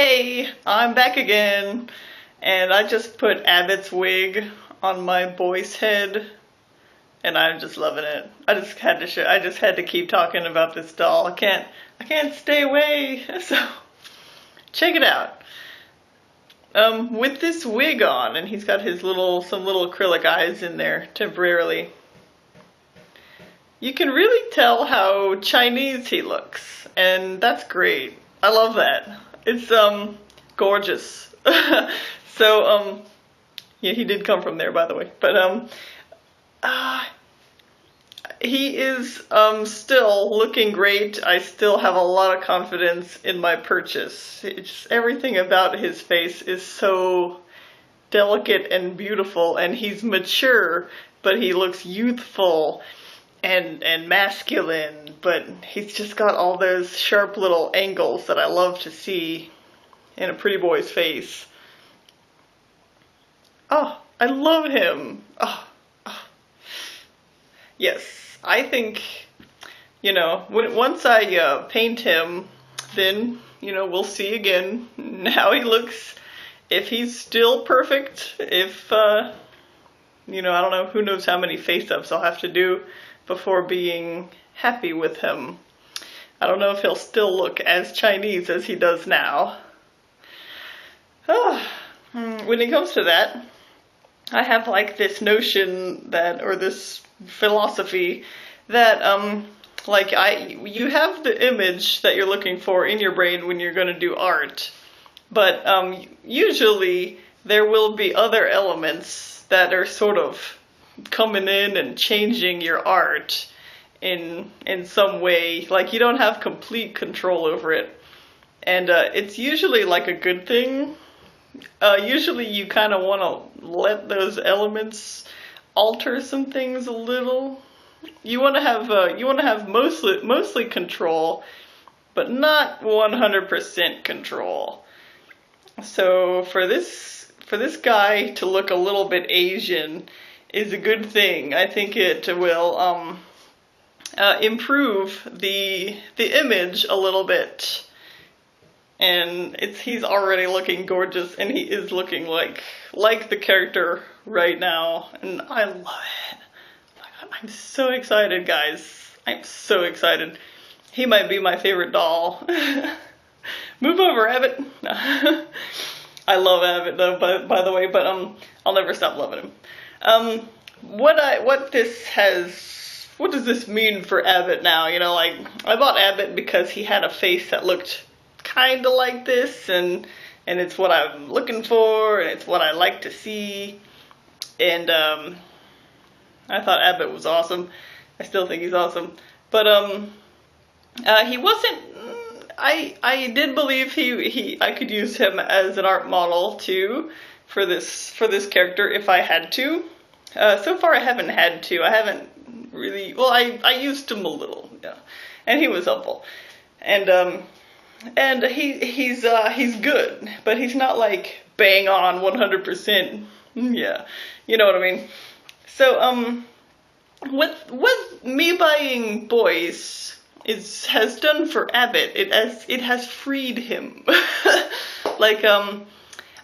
Hey, I'm back again, and I just put Abbott's wig on my Boyce head, and I'm just loving it. I just had to keep talking about this doll. I can't stay away. So check it out. With this wig on, and he's got some little acrylic eyes in there temporarily. You can really tell how Chinese he looks, and that's great. I love that. It's gorgeous. So yeah, he did come from there, by the way. But he is still looking great. I still have a lot of confidence in my purchase. Everything about his face is so delicate and beautiful, and he's mature, but he looks youthful and masculine, but he's just got all those sharp little angles that I love to see in a pretty boy's face. Oh, I love him. Oh. Yes, I think, once I paint him, then, we'll see again how he looks. If he's still perfect, if, I don't know, who knows how many face-ups I'll have to do before being happy with him. I don't know if he'll still look as Chinese as he does now. When it comes to that, I have like this notion that, or this philosophy that, you have the image that you're looking for in your brain when you're going to do art, but usually there will be other elements that are sort of coming in and changing your art in some way. Like, you don't have complete control over it, and it's usually like a good thing. Usually you kind of want to let those elements alter some things a little. You want to have mostly control, but not 100% control. So for this guy to look a little bit Asian is a good thing. I think it will improve the image a little bit. And he's already looking gorgeous, and he is looking like the character right now, and I love it. I'm so excited, guys. I'm so excited. He might be my favorite doll. Move over, Abbott. I love Abbott though, by the way, but I'll never stop loving him. What does this mean for Abbott now? I bought Abbott because he had a face that looked kind of like this, and it's what I'm looking for, and it's what I like to see, and I thought Abbott was awesome. I still think he's awesome, but he wasn't. I did believe I could use him as an art model too for this character if I had to. So far I haven't had to. I haven't really. Well, I used him a little, yeah, and he was helpful, and he's good, but he's not like bang on 100%. Yeah, you know what I mean. So what me buying Boyce has done for Abbott, it has freed him.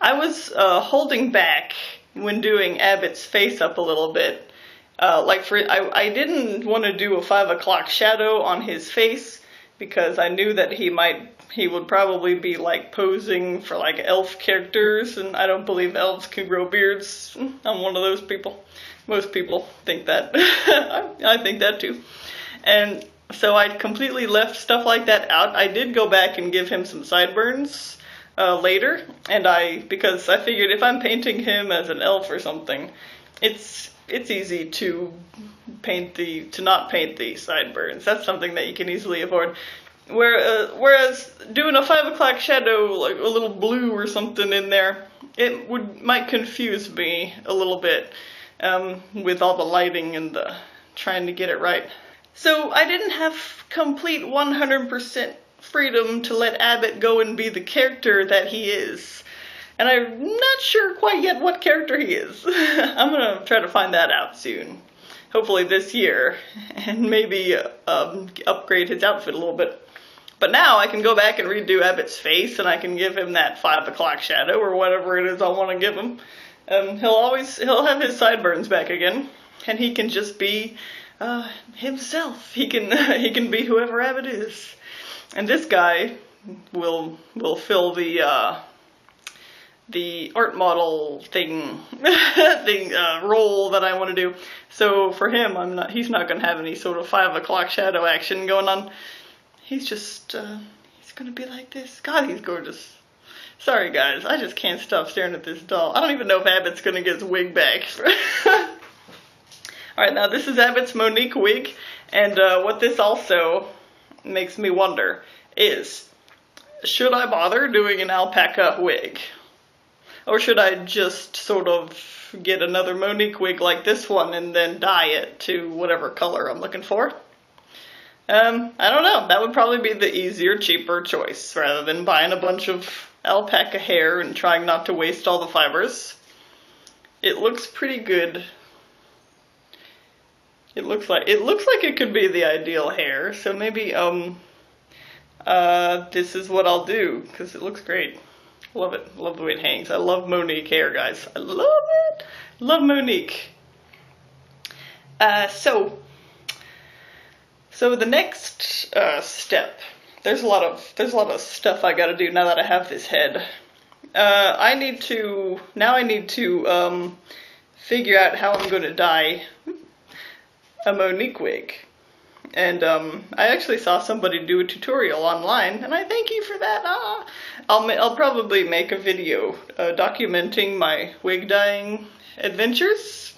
I was holding back when doing Abbott's face up a little bit. I didn't want to do a 5 o'clock shadow on his face because I knew that he would probably be like posing for like elf characters, and I don't believe elves can grow beards. I'm one of those people. Most people think that. I think that too. And so I completely left stuff like that out. I did go back and give him some sideburns later, and because I figured if I'm painting him as an elf or something, it's easy to not paint the sideburns. That's something that you can easily avoid. Whereas doing a 5 o'clock shadow, like a little blue or something in there, might confuse me a little bit with all the lighting and the trying to get it right. So I didn't have complete 100% freedom to let Abbott go and be the character that he is. And I'm not sure quite yet what character he is. I'm gonna try to find that out soon. Hopefully this year. And maybe upgrade his outfit a little bit. But now I can go back and redo Abbott's face, and I can give him that 5 o'clock shadow, or whatever it is I want to give him. He'll have his sideburns back again, and he can just be himself. He can be whoever Abbott is. And this guy will fill the art model thing role that I want to do. So for him, he's not going to have any sort of 5 o'clock shadow action going on. He's just he's going to be like this. God, he's gorgeous. Sorry guys, I just can't stop staring at this doll. I don't even know if Abbott's going to get his wig back. Alright, now this is Abbott's Monique wig, and what this also makes me wonder is, should I bother doing an alpaca wig? Or should I just sort of get another Monique wig like this one and then dye it to whatever color I'm looking for? I don't know. That would probably be the easier, cheaper choice rather than buying a bunch of alpaca hair and trying not to waste all the fibers. It looks pretty good. It looks like it could be the ideal hair. So maybe this is what I'll do because it looks great. Love it. Love the way it hangs. I love Monique hair, guys. I love it. Love Monique. So the next step. There's a lot of stuff I got to do now that I have this head. I need to figure out how I'm going to dye a Monique wig. And I actually saw somebody do a tutorial online, and I thank you for that. I'll probably make a video documenting my wig dyeing adventures,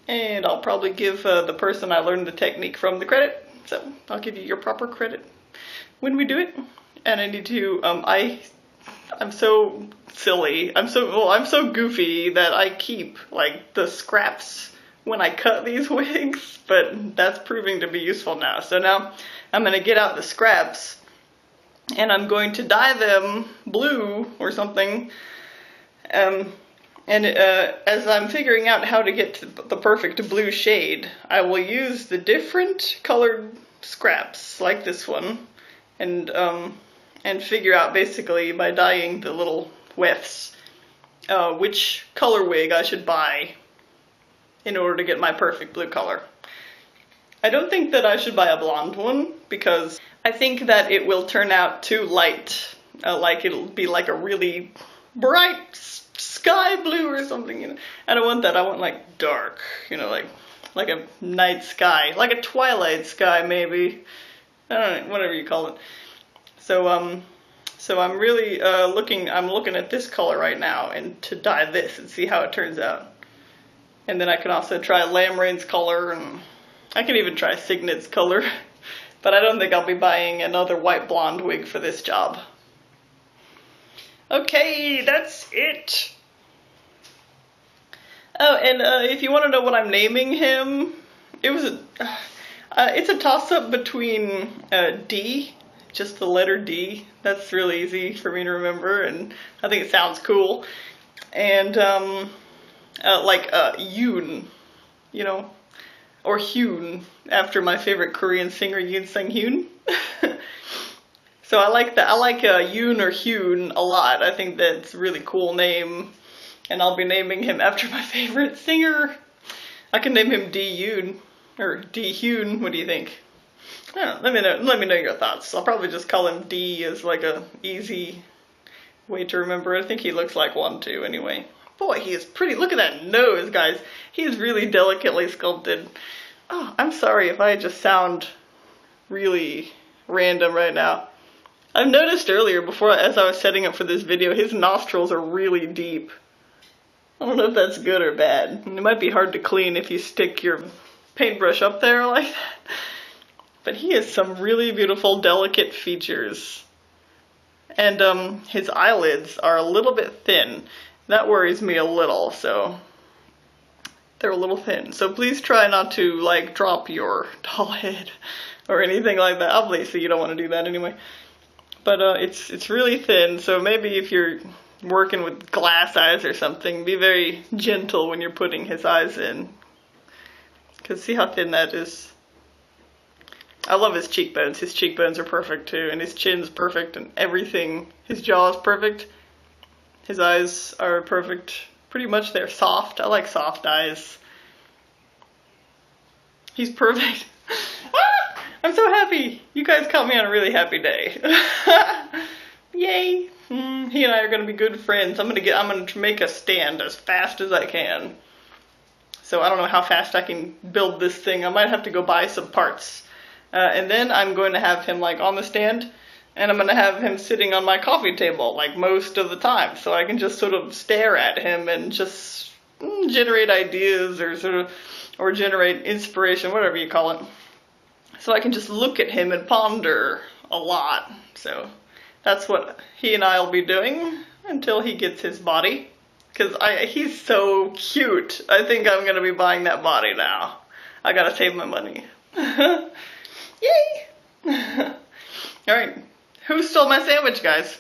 and I'll probably give the person I learned the technique from the credit. So I'll give you your proper credit when we do it. And I need to I'm so silly. I'm so goofy that I keep like the scraps when I cut these wigs, but that's proving to be useful now. So now I'm going to get out the scraps and I'm going to dye them blue or something. And as I'm figuring out how to get to the perfect blue shade, I will use the different colored scraps like this one and figure out basically by dyeing the little wefts which color wig I should buy in order to get my perfect blue color. I don't think that I should buy a blonde one because I think that it will turn out too light, like it'll be like a really bright sky blue or something, you know. I don't want that. I want like dark, you know, like a night sky, like a twilight sky maybe. I don't know, whatever you call it. So I'm really looking at this color right now and to dye this and see how it turns out. And then I can also try Lamrain's color, and I can even try Signet's color. But I don't think I'll be buying another white blonde wig for this job. Okay, that's it. Oh, and if you want to know what I'm naming him, it's a toss-up between D, just the letter D. That's really easy for me to remember, and I think it sounds cool. And like Yoon, you know, or Hyun, after my favorite Korean singer Yoon Sang-hyun. So I like Yoon or Hyun a lot. I think that's a really cool name, and I'll be naming him after my favorite singer. I can name him D Yoon or D Hyun. What do you think? I don't know, let me know your thoughts. I'll probably just call him D as like a easy way to remember. I think he looks like one too anyway. Boy, he is pretty. Look at that nose, guys. He is really delicately sculpted. Oh, I'm sorry if I just sound really random right now. I've noticed earlier, as I was setting up for this video, his nostrils are really deep. I don't know if that's good or bad. It might be hard to clean if you stick your paintbrush up there like that. But he has some really beautiful, delicate features. And his eyelids are a little bit thin. That worries me a little, so they're a little thin. So please try not to, like, drop your doll head or anything like that. Obviously, you don't want to do that anyway. But it's really thin, so maybe if you're working with glass eyes or something, be very gentle when you're putting his eyes in. Because see how thin that is? I love his cheekbones. His cheekbones are perfect too, and his chin's perfect, and everything. His jaw is perfect. His eyes are perfect. Pretty much they're soft. I like soft eyes. He's perfect. Ah! I'm so happy. You guys caught me on a really happy day. Yay. He and I are going to be good friends. I'm going to make a stand as fast as I can. So I don't know how fast I can build this thing. I might have to go buy some parts. And then I'm going to have him like on the stand, and I'm going to have him sitting on my coffee table like most of the time, so I can just sort of stare at him and just generate ideas or generate inspiration, whatever you call it. So I can just look at him and ponder a lot. So that's what he and I will be doing until he gets his body. Because he's so cute. I think I'm going to be buying that body now. I gotta save my money. Yay! Alright. Who stole my sandwich, guys?